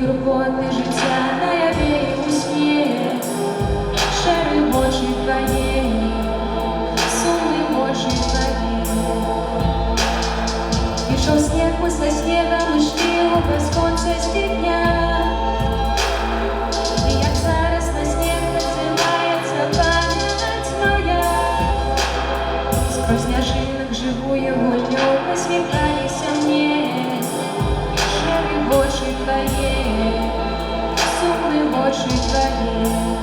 турботи життя наяві у сні, шери в очі твої, суми в очі твої. Пішов сніг, ми со снігом і шкілу безкончості дня. І як зараз на сніг називається пам'ять моя, сквозь сніжинок живую гульню, посміхайся мені. Шери в очі твої, сумні в очі твої.